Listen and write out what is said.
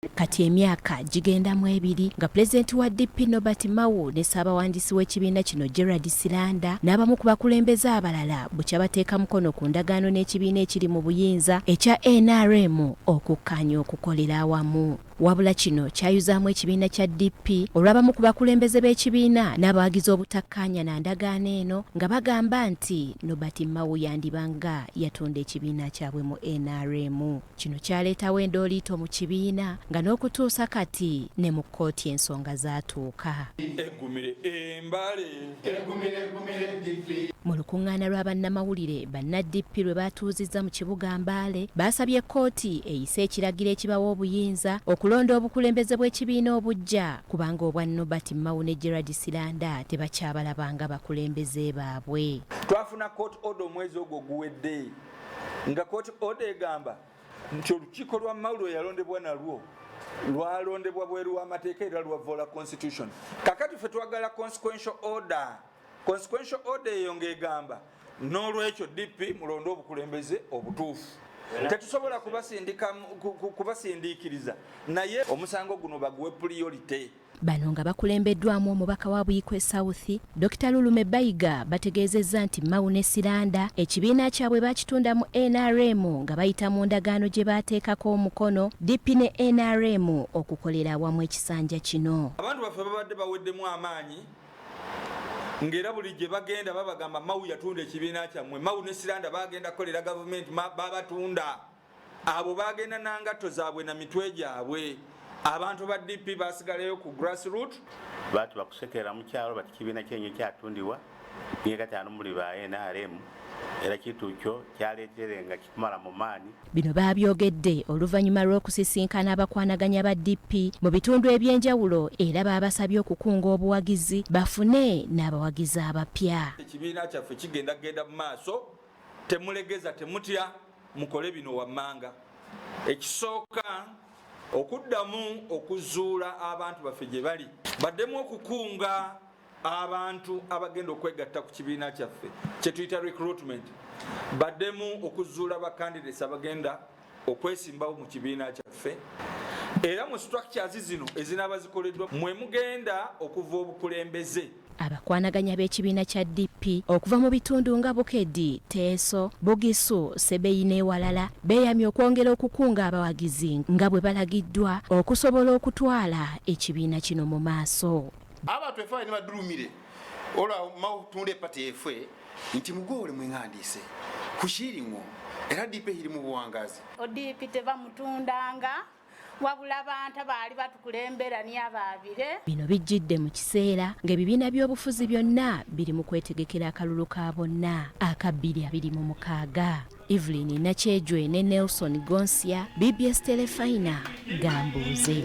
Kati emyaka gigenda mu ebiri nga pulezidenti wa DP Nobert Mao ne ssaabawandiisi w'ekibiina kino Gerald Silanda n'abamu ku bakulembeze abalala bukya bateeka mukono ku ndagaano n'ekibiina ekiri mu buyinza ekya NRM okukkaanya okukolera awamu. Wabula kino kyayuzaamu ekibiina kya DP olw'abamu ku bakulembeze b'ekibiina n'abawagizi obutakkaanya na ndagaano eno nga bagamba nti Nobert Mao yandibanga yatunda ekibiina kyabwe mu NRM. Kino kyaleetawo endooliito mu kibiina nga n'okutuusa kati ne mu kkooti ensonga zaatuuka. Mu lukuŋŋaana lw'abannamawulire banna-DP lwe baatuuzizza mu kibuga Mbale baasabye kkooti eyise ekiragiro ekibawa obuyinza okulonda obukulembeze bw'ekibiina obujja kubanga obwa Nobert Mao ne Gerald Silanda tebakyabalabanga bakulembeze baabwe. Twafuna court order omwezi ogwo guwedde nga court order egamba nti olukiiko lwa Mao yalondebwa nalwo lwalondebwa bweru w'amateeka era lwavoola constitution. Kakati ffe twagala consequential order. Consequential order eyo ng'egamba n'olwekyo DP mulonde obukulembeze obutuufu. Tetusobola kubasindiikiriza naye omusango guno baguwe priority. Bano nga bakulembeddwamu omubaka wa Buyikwe South, Dr. Lulume Bayiga bategeezezza nti Mao ne Silanda ekibiina kyabwe bakitunda mu NRM nga bayita mu ndagaano gye baateekako omukono DP ne NRM okukolera awamu ekisanja kino. Abantu baffe babadde baweddemu amaanyi ngera buli gye bagenda babagamba Mao yatunda ekibiina kyammwe, Mao ne Silanda bagenda kukolera gavumenti babatunda. Abo bagenda nangatto zaabwe na mitwe gyabwe. Abantu ba DP basigaleyo ku grassroots batu bakusekera mu kyalo bati kibiina kyenye kyatundibwa myaka 5 muli ba NRM era kitu kyo kyaleeterenga kikumala mu maani. Bino babyogedde oluvannyuma lw'okusisinkana abakwanaganya ba DP mu bitundu eby'enjawulo era baabasabye okukunga obuwagizi bafune n'abawagizi abapya. Ekibiina kyaffe kigenda mu maaso, temulegeza temutya, mukole bino wammanga. Ekisooka okuddamu okuzuula abantu baffe gye bali baddemu okukunga abantu abagenda okwegatta ku kibiina kyaffe kye tuyita recruitment, baddemu okuzuula bacandidates abagenda okwesimbawo mu kibiina kyaffe era mu structures zino ezinaaba zikoleddwa mwe mugenda okuva obukulembeze. Abakwanaganya b'ekibiina kya DP okuva mu bitundu nga Bukeddi, Teeso, Bugisu, Sebeyi n'ewalala beeyamye okwongera okukunga abawagizi nga bwe balagiddwa okusobola okutwala ekibiina kino mu maaso. Abantu efe ne badulumire olwa Mao tunde pati efe nti mugole mwengandiise kushiringo era DP iri mu buwangazi. ODP tebamutundanga wabula abantu baali batukulembera ni abaabire. Bino bijjidde mu kiseera ng'ebibiina by'obufuzi byonna biri mu kwetegekera akalulu ka bonna aka 2026. Evelyn Nakyejwe ne Nelson Gonsia, BBS Telefina, Gambuuze.